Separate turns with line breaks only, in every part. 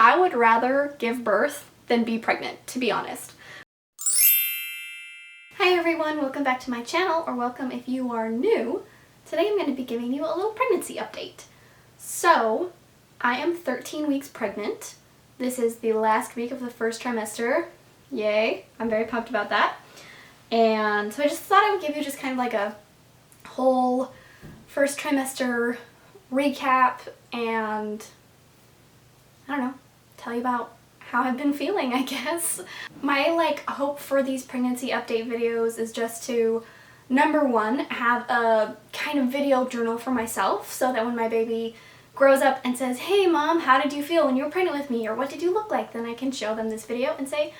I would rather give birth than be pregnant, to be honest. Hi everyone, welcome back to my channel, or welcome if you are new. Today I'm going to be giving you a little pregnancy update. So, I am 13 weeks pregnant. This is the last week of the first trimester. Yay, I'm very pumped about that. And so I just thought I would give you just kind of like a whole first trimester recap and, I don't know, tell you about how I've been feeling, I guess. My hope for these pregnancy update videos is just to, number one, have a kind of video journal for myself so that when my baby grows up and says, "Hey mom, how did you feel when you were pregnant with me?" or "What did you look like?" then I can show them this video and say,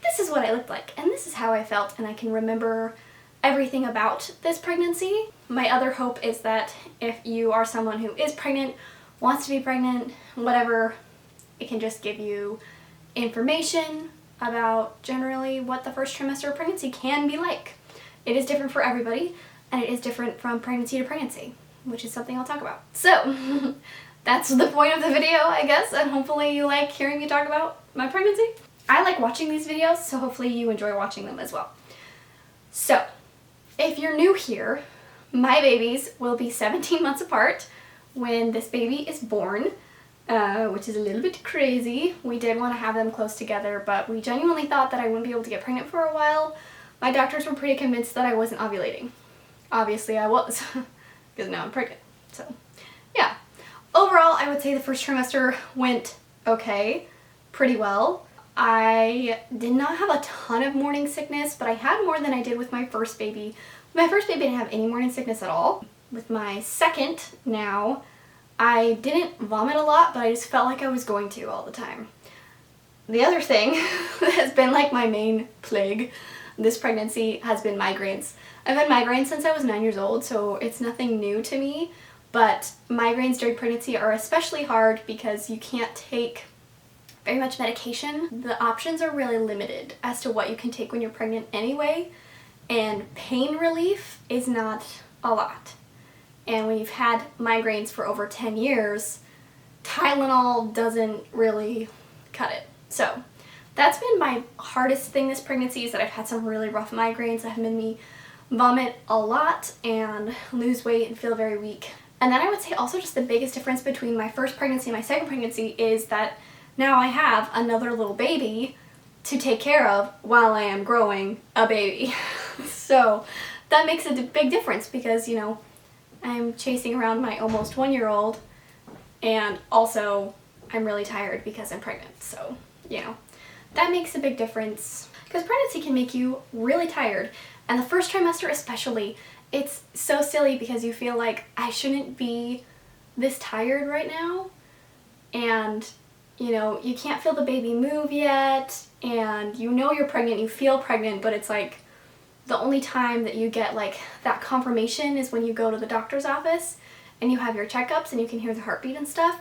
"This is what I looked like and this is how I felt," and I can remember everything about this pregnancy. My other hope is that if you are someone who is pregnant, wants to be pregnant, whatever, it can just give you information about generally what the first trimester of pregnancy can be like. It is different for everybody, and it is different from pregnancy to pregnancy, which is something I'll talk about. So, that's the point of the video, I guess, and hopefully you like hearing me talk about my pregnancy. I like watching these videos, so hopefully you enjoy watching them as well. So, if you're new here, my babies will be 17 months apart when this baby is born. Which is a little bit crazy. We did want to have them close together, but we genuinely thought that I wouldn't be able to get pregnant for a while. My doctors were pretty convinced that I wasn't ovulating. Obviously I was, because now I'm pregnant. So, yeah. Overall, I would say the first trimester went okay, pretty well. I did not have a ton of morning sickness, but I had more than I did with my first baby. My first baby didn't have any morning sickness at all. With my second now, I didn't vomit a lot, but I just felt like I was going to all the time. The other thing that has been like my main plague this pregnancy has been migraines. I've had migraines since I was 9 years old, so it's nothing new to me, but migraines during pregnancy are especially hard because you can't take very much medication. The options are really limited as to what you can take when you're pregnant anyway, and pain relief is not a lot. And when you've had migraines for over 10 years, Tylenol doesn't really cut it. So that's been my hardest thing this pregnancy, is that I've had some really rough migraines that have made me vomit a lot and lose weight and feel very weak. And then I would say also just the biggest difference between my first pregnancy and my second pregnancy is that now I have another little baby to take care of while I am growing a baby. So that makes a big difference because, you know, I'm chasing around my almost 1-year-old, and also I'm really tired because I'm pregnant. So, you know, that makes a big difference because pregnancy can make you really tired. And the first trimester especially, it's so silly because you feel like I shouldn't be this tired right now. And, you know, you can't feel the baby move yet, and you know you're pregnant, you feel pregnant, but it's like the only time that you get like that confirmation is when you go to the doctor's office and you have your checkups and you can hear the heartbeat and stuff.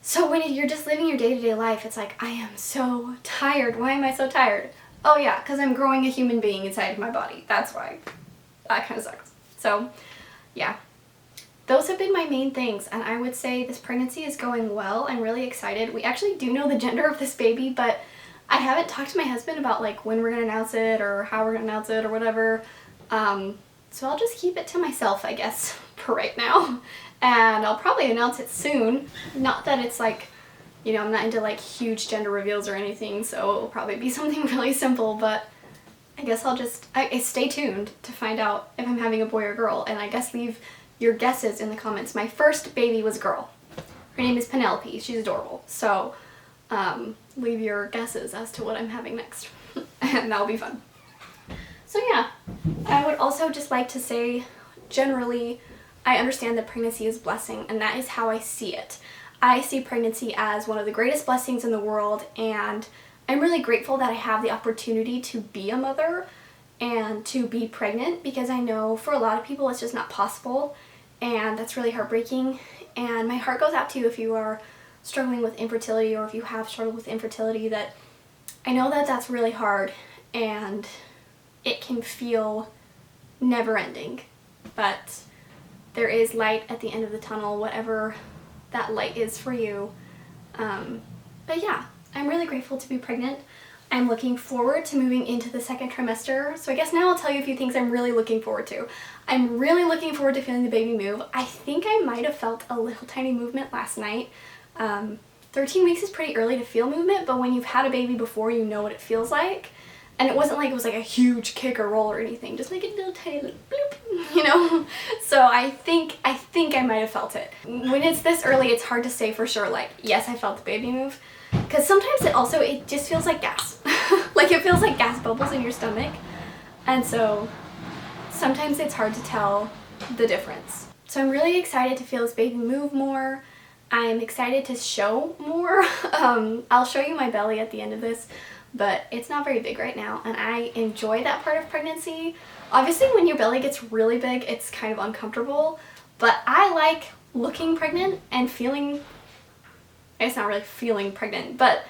So when you're just living your day-to-day life, it's like, I am so tired. Why am I so tired? Oh yeah, because I'm growing a human being inside of my body. That's why. That kind of sucks. So yeah, those have been my main things, and I would say this pregnancy is going well. I'm really excited. We actually do know the gender of this baby, but I haven't talked to my husband about like when we're gonna announce it or how we're gonna announce it or whatever. So I'll just keep it to myself, I guess, for right now. And I'll probably announce it soon. Not that it's like, you know, I'm not into like huge gender reveals or anything, so it'll probably be something really simple, but I guess I'll just stay tuned to find out if I'm having a boy or girl, and I guess leave your guesses in the comments. My first baby was a girl. Her name is Penelope. She's adorable. So leave your guesses as to what I'm having next, and that'll be fun. So yeah, I would also just like to say, generally, I understand that pregnancy is a blessing, and that is how I see it. I see pregnancy as one of the greatest blessings in the world, and I'm really grateful that I have the opportunity to be a mother and to be pregnant, because I know for a lot of people it's just not possible, and that's really heartbreaking. And my heart goes out to you if you are struggling with infertility, or if you have struggled with infertility, that I know that that's really hard and it can feel never-ending, but there is light at the end of the tunnel, whatever that light is for you. But But yeah, I'm really grateful to be pregnant. I'm looking forward to moving into the second trimester. So I guess now I'll tell you a few things I'm really looking forward to. I'm really looking forward to feeling the baby move. I think I might have felt a little tiny movement last night. 13 weeks is pretty early to feel movement, but when you've had a baby before, you know what it feels like. And it wasn't like it was like a huge kick or roll or anything, just like a little tiny little bloop, you know? So I think I might have felt it. When it's this early, it's hard to say for sure, like, yes, I felt the baby move. Because sometimes it just feels like gas. Like it feels like gas bubbles in your stomach. And so sometimes it's hard to tell the difference. So I'm really excited to feel this baby move more. I'm excited to show more. I'll show you my belly at the end of this, but it's not very big right now, and I enjoy that part of pregnancy. Obviously, when your belly gets really big, it's kind of uncomfortable, but I like looking pregnant and feeling, it's not really feeling pregnant, but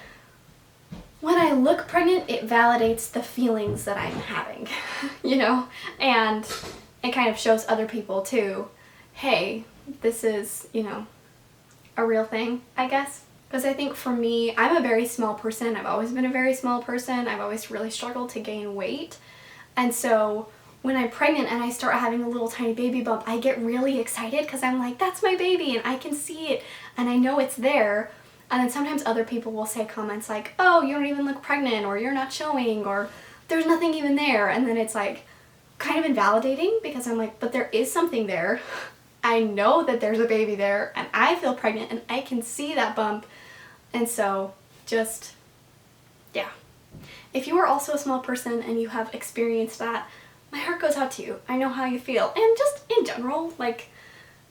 when I look pregnant, it validates the feelings that I'm having, you know? And it kind of shows other people too, hey, this is, you know, a real thing, I guess. Because I think for me, I'm a very small person. I've always been a very small person. I've always really struggled to gain weight. And so when I'm pregnant and I start having a little tiny baby bump, I get really excited because I'm like, that's my baby and I can see it and I know it's there. And then sometimes other people will say comments like, oh, you don't even look pregnant, or you're not showing, or there's nothing even there. And then it's like kind of invalidating because I'm like, but there is something there. I know that there's a baby there and I feel pregnant and I can see that bump. And so just, yeah. If you are also a small person and you have experienced that, my heart goes out to you. I know how you feel. And just in general, like,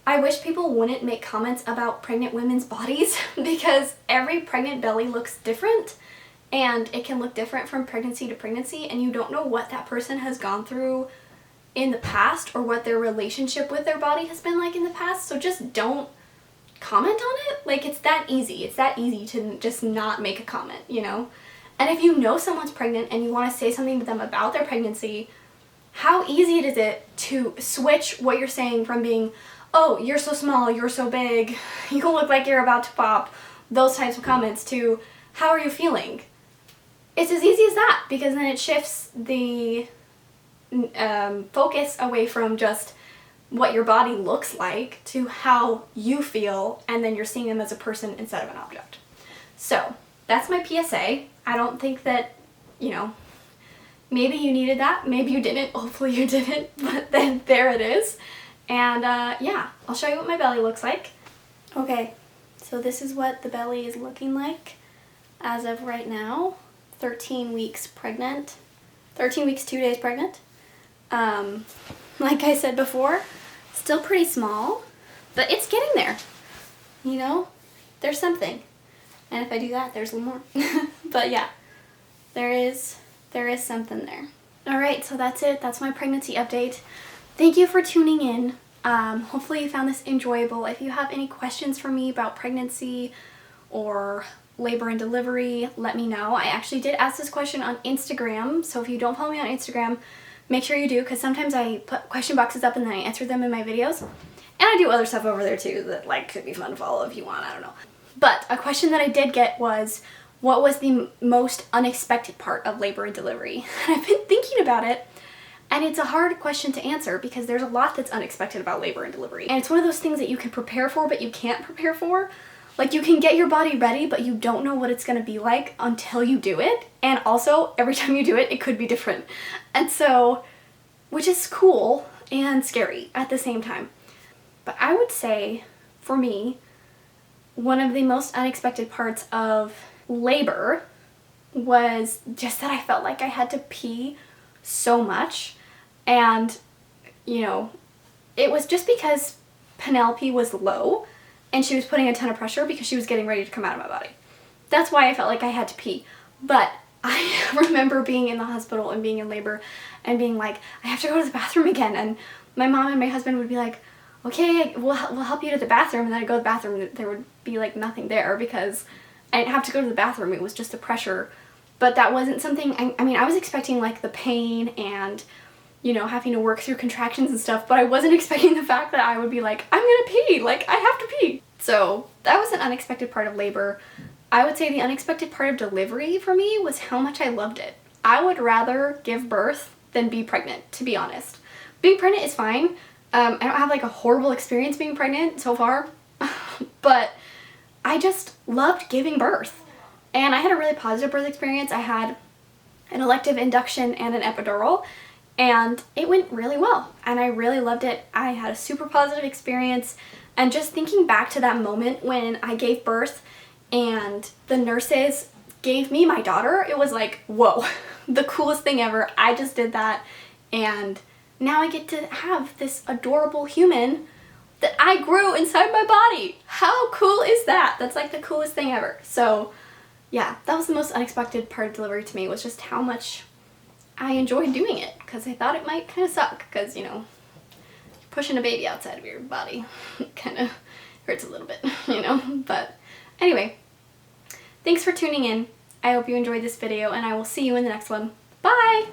I wish people wouldn't make comments about pregnant women's bodies because every pregnant belly looks different and it can look different from pregnancy to pregnancy, and you don't know what that person has gone through in the past or what their relationship with their body has been like in the past. So just don't comment on it. Like, it's that easy. It's that easy to just not make a comment, you know? And if you know someone's pregnant and you want to say something to them about their pregnancy, how easy is it to switch what you're saying from being, oh, you're so small, you're so big, you look like you're about to pop, those types of comments, to how are you feeling? It's as easy as that, because then it shifts the focus away from just what your body looks like to how you feel, and then you're seeing them as a person instead of an object. So that's my PSA. I don't think that, you know, maybe you needed that, maybe you didn't, hopefully you didn't, but then there it is. And yeah, I'll show you what my belly looks like. Okay, so this is what the belly is looking like as of right now. 13 weeks pregnant. 13 weeks, 2 days pregnant. Like I said before, still pretty small, but it's getting there. You know, there's something. And if I do that, there's a little more. But yeah, there is something there. All right, so that's it. That's my pregnancy update. Thank you for tuning in. Hopefully you found this enjoyable. If you have any questions for me about pregnancy or labor and delivery, let me know. I actually did ask this question on Instagram, so if you don't follow me on Instagram, make sure you do, because sometimes I put question boxes up and then I answer them in my videos. And I do other stuff over there too that, like, could be fun to follow if you want, I don't know. But a question that I did get was, what was the most unexpected part of labor and delivery? And I've been thinking about it, and it's a hard question to answer because there's a lot that's unexpected about labor and delivery. And it's one of those things that you can prepare for, but you can't prepare for. Like, you can get your body ready, but you don't know what it's gonna be like until you do it. And also, every time you do it, it could be different. And so, which is cool and scary at the same time. But I would say, for me, one of the most unexpected parts of labor was just that I felt like I had to pee so much. And, you know, it was just because Penelope was low and she was putting a ton of pressure because she was getting ready to come out of my body. That's why I felt like I had to pee. But I remember being in the hospital and being in labor and being like, I have to go to the bathroom again. And my mom and my husband would be like, okay, we'll help you to the bathroom. And then I'd go to the bathroom and there would be like nothing there because I didn't have to go to the bathroom. It was just the pressure. But that wasn't something, I mean, I was expecting like the pain and, you know, having to work through contractions and stuff, but I wasn't expecting the fact that I would be like, I'm gonna pee, like, I have to pee. So that was an unexpected part of labor. I would say the unexpected part of delivery for me was how much I loved it. I would rather give birth than be pregnant, to be honest. Being pregnant is fine. I don't have like a horrible experience being pregnant so far, but I just loved giving birth. And I had a really positive birth experience. I had an elective induction and an epidural, and it went really well, and I really loved it. I had a super positive experience, and just thinking back to that moment when I gave birth and the nurses gave me my daughter, it was like, whoa, the coolest thing ever. I just did that, and now I get to have this adorable human that I grew inside my body. How cool is that? That's like the coolest thing ever. So yeah, that was the most unexpected part of delivery to me, was just how much I enjoyed doing it, because I thought it might kind of suck, because, you know, pushing a baby outside of your body kind of hurts a little bit, you know. But anyway, thanks for tuning in. I hope you enjoyed this video, and I will see you in the next one. Bye!